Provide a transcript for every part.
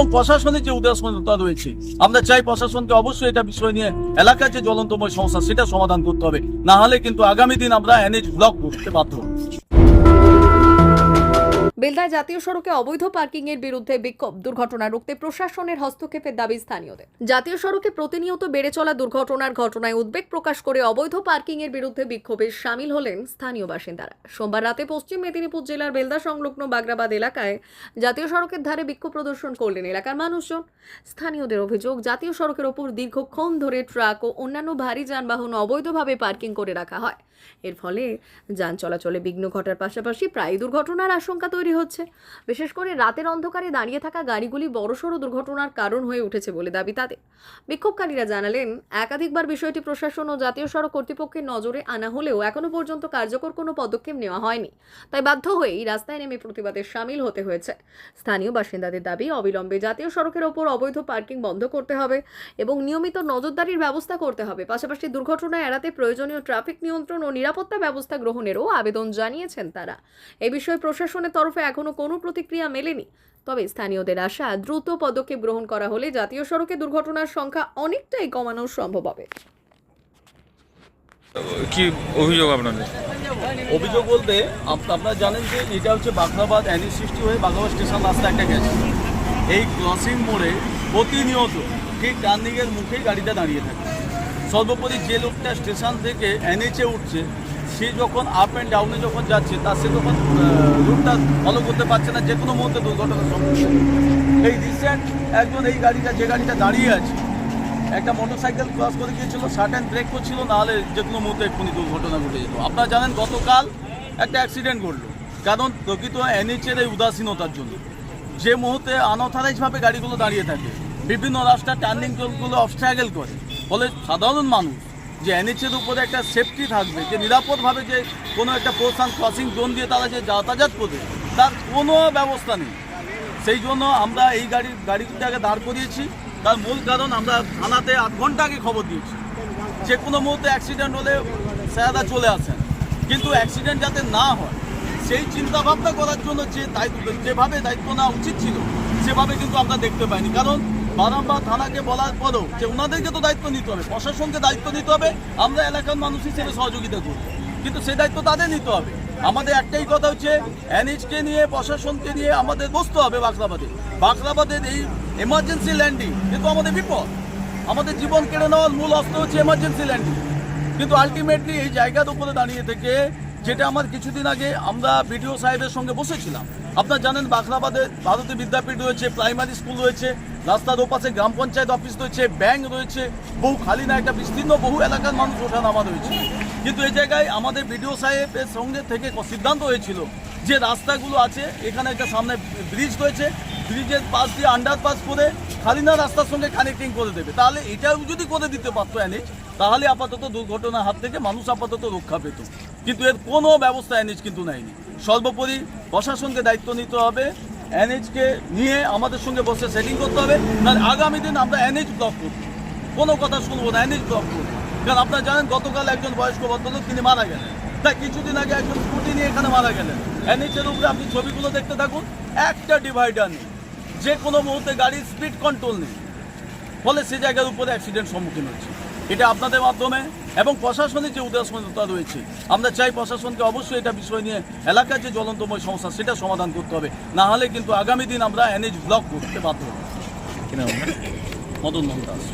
এবং প্রশাসনের যে উদাসীনতা রয়েছে, আমরা চাই প্রশাসনকে অবশ্যই এটা বিষয় নিয়ে এলাকার যে জ্বলন্তময় সমস্যা সেটা সমাধান করতে হবে, না হলে কিন্তু আগামী দিন আমরা এনএইচ ব্লক করতে বাধ্য হব। বেলদায় জাতীয় সড়কে অবৈধ পার্কিং এর বিরুদ্ধে বিক্ষোভ। দুর্ঘটনা রুখতে প্রশাসনের হস্তক্ষেপের দাবি স্থানীয়দের। জাতীয় সড়কে প্রতিনিয়ত বেড়ে চলা দুর্ঘটনার ঘটনায় উদ্বেগ প্রকাশ করে অবৈধ পার্কিং এর বিরুদ্ধে বিক্ষোভে সামিল হলেন স্থানীয় বাসিন্দারা। সোমবার রাতে পশ্চিম মেদিনীপুর জেলার বেলদা সংলগ্ন বাগরাবাদ এলাকায় জাতীয় সড়কের ধারে বিক্ষোভ প্রদর্শন করলেন এলাকার মানুষজন। স্থানীয়দের অভিযোগ, জাতীয় সড়কের ওপর দীর্ঘক্ষণ ধরে ট্রাক ও অন্যান্য ভারী যানবাহন অবৈধভাবে পার্কিং করে রাখা হয়। এর ফলে যান চলাচলে বিঘ্ন ঘটার পাশাপাশি প্রায় দুর্ঘটনার আশঙ্কা তৈরি হচ্ছে। বিশেষ করে রাতের অন্ধকারে দাঁড়িয়ে থাকা গাড়িগুলি বড়সড় দুর্ঘটনার কারণ হয়ে উঠেছে বলে দাবি তাদের। বিক্ষোভকারীরা জানালেন, একাধিকবার বিষয়টি প্রশাসন ও জাতীয় সড়ক কর্তৃপক্ষের নজরে আনা হলেও এখনো পর্যন্ত কার্যকর কোনো পদক্ষেপ নেওয়া হয়নি। তাই বাধ্য হয়েই রাস্তায় নেমে প্রতিবাদে সামিল হতে হয়েছে। স্থানীয় বাসিন্দাদের দাবি, অবিলম্বে জাতীয় সড়কের ওপর অবৈধ পার্কিং বন্ধ করতে হবে এবং নিয়মিত নজরদারির ব্যবস্থা করতে হবে। পাশাপাশি দুর্ঘটনা এড়াতে প্রয়োজনীয় ট্রাফিক নিয়ন্ত্রণ ও নিরাপত্তা ব্যবস্থা গ্রহণেরও আবেদন জানিয়েছেন তারা। এ বিষয়ে প্রশাসনের তরফে এখনো কোনো প্রতিক্রিয়া মেলেনি। তবে স্থানীয়দের আশা, দ্রুত পদক্ষেপ গ্রহণ করা হলে জাতীয় সড়কে দুর্ঘটনার সংখ্যা অনেকটাই কমানো সম্ভব হবে। কি অভিযোগ আপনাদের? অভিযোগ বলতে আপনারা জানেন যে এটা হচ্ছে বাগরাবাদ এনএইচ 60 হয়ে বাগরাবাদ স্টেশন রাস্তা একটা গেছে। এই ক্রসিং মোড়ে প্রতিনিয়ত ঠিক টার্নিংয়ের মুখেই গাড়িটা দাঁড়িয়ে থাকে। সর্বোপরি যে লোকটা স্টেশন থেকে এনএইচে উঠছে, সে যখন আপ অ্যান্ড ডাউনে যখন যাচ্ছে তার সে তখন রুটটা ফলো করতে পারছে না, যে কোনো মুহূর্তে দুর্ঘটনার সম্মুখীন। এই রিসেন্ট একজন এই গাড়িটা যে গাড়িটা দাঁড়িয়ে আছে, একটা মোটরসাইকেল ক্রস করে গিয়েছিল, সার্টেন ব্রেক করছিল, নাহলে যে কোনো মুহূর্তে এক্ষুনি দুর্ঘটনা ঘটে যেত। আপনারা জানেন গতকাল একটা অ্যাক্সিডেন্ট ঘটলো, কারণ প্রকৃত এনএইচের এই উদাসীনতার জন্য। যে মুহূর্তে আনঅথরাইজভাবে গাড়িগুলো দাঁড়িয়ে থাকে, বিভিন্ন রাস্তার টার্নিং জোনগুলো অবস্ট্রাগল করে, ফলে সাধারণ মানুষ যে এনএইচের উপরে একটা সেফটি থাকবে, যে নিরাপদভাবে যে কোনো একটা পোর্শন ক্রসিং জোন দিয়ে তারা যে যাতায়াত করবে, তার কোনো ব্যবস্থা নেই। সেই জন্য আমরা এই গাড়িটাকে দাঁড় করিয়েছি। তার মূল কারণ, আমরা থানাতে 8 ঘন্টা আগে খবর দিয়েছি যে কোনো মুহূর্তে অ্যাক্সিডেন্ট হলে স্যারেরা চলে আসেন, কিন্তু অ্যাক্সিডেন্ট যাতে না হয় সেই চিন্তাভাবনা করার জন্য যেভাবে দায়িত্ব নেওয়া উচিত ছিল সেভাবে কিন্তু আমরা দেখতে পাইনি। কারণ বারংবার থানাকে বলার পরেও যে ওনাদেরকে তো দায়িত্ব নিতে হবে, প্রশাসনকে দায়িত্ব নিতে হবে, আমরা এলাকার মানুষ হিসেবে সহযোগিতা করব, কিন্তু সেই দায়িত্ব তাদের নিতে হবে। আমাদের একটাই কথা হচ্ছে, এনএইচকে নিয়ে প্রশাসনকে নিয়ে আমাদের বসতে হবে। বাগরাবাদের এই এমার্জেন্সি ল্যান্ডিং কিন্তু আমাদের বিপদ, আমাদের জীবন কেড়ে নেওয়ার মূল অস্ত্র হচ্ছে এমার্জেন্সি ল্যান্ডিং। কিন্তু আলটিমেটলি এই জায়গার উপরে দাঁড়িয়ে থেকে, যেটা আমার কিছুদিন আগে আমরা বিডিও সাহেবের সঙ্গে বসেছিলাম, আপনারা জানেন বাগরাবাদে ভারতীয় বিদ্যাপীঠ রয়েছে, প্রাইমারি স্কুল রয়েছে, রাস্তার ওপাশে গ্রাম পঞ্চায়েত অফিস রয়েছে, ব্যাংক রয়েছে, বহু খালি না একটা বিস্তীর্ণ বহু এলাকার মানুষ ওঠানামা রয়েছে। কিন্তু এই জায়গায় আমাদের বিডিও সাহেবের সঙ্গে থেকে সিদ্ধান্ত হয়েছিল যে রাস্তাগুলো আছে, এখানে একটা সামনে ব্রিজ রয়েছে, ব্রিজের পাশ দিয়ে আন্ডারপাস করে খালিনা রাস্তার সঙ্গে কানেক্টিং করে দেবে। তাহলে এটাও যদি করে দিতে পারতো এনএইচ, তাহলে আপাতত দুর্ঘটনার হাত থেকে মানুষ আপাতত রক্ষা পেত। কিন্তু এর কোনো ব্যবস্থা এনএইচ কিন্তু নেয়নি। সর্বোপরি প্রশাসনকে দায়িত্ব নিতে হবে, এনএইচকে নিয়ে আমাদের সঙ্গে বসে সেটিং করতে হবে, নাহলে আগামী দিন আমরা এনএইচ ব্লক করব, কোনো কথা শুনবো না, এনএইচ ব্লক করব। কারণ আপনারা জানেন গতকাল একজন বয়স্ক ভদ্রলোক তিনি মারা গেলেন, তাই কিছুদিন আগে একজন স্কুটি নিয়ে এখানে মারা গেলেন। এনএইচের উপরে আপনি ছবিগুলো দেখতে থাকুন, একটা ডিভাইডার নেই, যে কোনো মুহূর্তে গাড়ির স্পিড কন্ট্রোল নেই, ফলে সে জায়গার উপরে অ্যাক্সিডেন্ট সম্মুখীন হচ্ছে। এটা আপনাদের মাধ্যমে এবং প্রশাসনের যে উদাসীনতা রয়েছে, আমরা চাই প্রশাসনকে অবশ্যই এটা বিষয় নিয়ে এলাকার যে জ্বলন্তময় সমস্যা সেটা সমাধান করতে হবে, না হলে কিন্তু আগামী দিন আমরা এনএইচ ব্লক করতে বাধ্য হব। মদন মোহন দাস।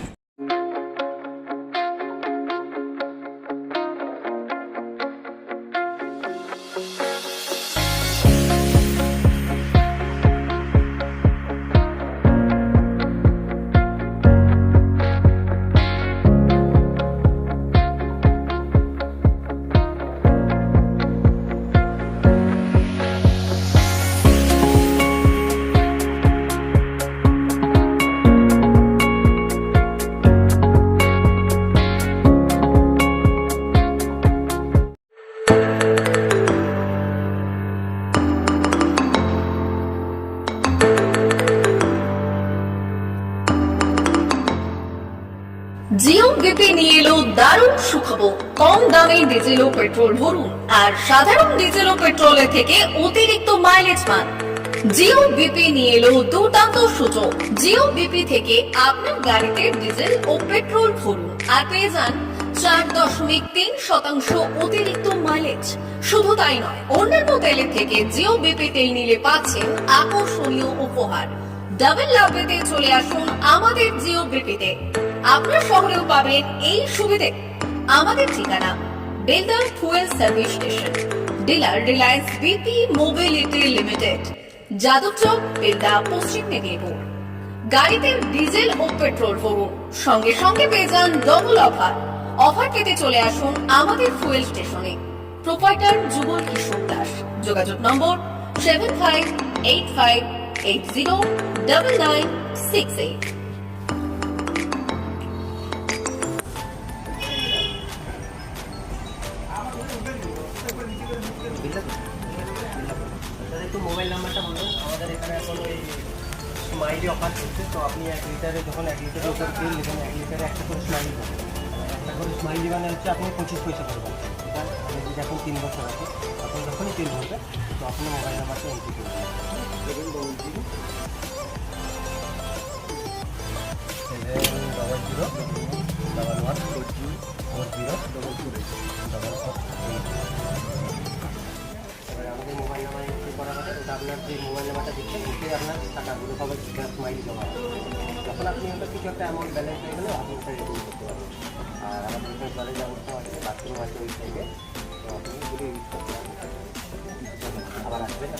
জিও গেপে নিয়ে এলো দারুণ সুখবর। কম দামে ডিজেল ও পেট্রোল ভরুন আর সাধারণ ডিজেল ও পেট্রোলের থেকে অতিরিক্ত মাইলেজ পান। জিও বিপি নিয়ে এলো দুর্দান্ত সুযোগ। জিও বিপি থেকে আপনার গাড়িতে ডিজেল ও পেট্রোল ভরুন আর পেয়ে যান 4.3% অতিরিক্ত মাইলেজ। শুধু তাই নয়, অন্যান্য তেলের থেকে জিও বিপি তেল নিলে পাচ্ছেন আকর্ষণীয় উপহার। ডাবল লাভ পেতে চলে আসুন আমাদের জিও বিপিতে। আপনার শহরেও পাবেন এই সুবিধে। আমাদের ঠিকানা Belda fuel service station, dealer Reliance BP mobility limited, Jadabchak, Belda, পশ্চিম মেদিনীপুর। গাড়িতে ডিজেল ও পেট্রোল ভরুন, সঙ্গে সঙ্গে পেয়ে যান ডবল অফার। অফার পেতে চলে আসুন আমাদের ফুয়েল স্টেশনে। প্রোপাইটার যুগল কিশোর দাস। যোগাযোগ নম্বর 7585809968। একটু মোবাইল নাম্বারটা বলুন। আমাদের এখানে এখন ওই স্মাইলি অফার চলছে, তো আপনি 1 লিটারে যখন 1 লিটারের উপর তেল নেবেন 1 লিটারে একটা করে স্মাইলি পাবেন। একটা করে স্মাইলি মানে হচ্ছে আপনি 25 পয়সা করবেন। এটা আপনি যদি এখন 3 বছর আছে, তখন যখনই তেল ভরবে তো আপনি মোবাইল নাম্বারটা এন্ট্রি করবেন। দেখুন 700114044 আমাদের মোবাইল নাম্বার এন্ট্রি করা হবে। ওটা আপনার যে মোবাইল নাম্বারটা দিচ্ছেন ওতে আপনার টাকাগুলো সবাই স্মাইল জমা হবে। যখন আপনি ওটা কিছু একটা অ্যামাউন্ট ব্যালেন্স হয়ে গেলে আপনি ওটা রিডিম করতে পারবেন। আর আমাদের এখানে জলের ব্যবস্থা আছে, বাথরুম আছে ওই সাইডে, তো আপনি এগুলো ইউজ করতে পারবেন। আবার আসবেন।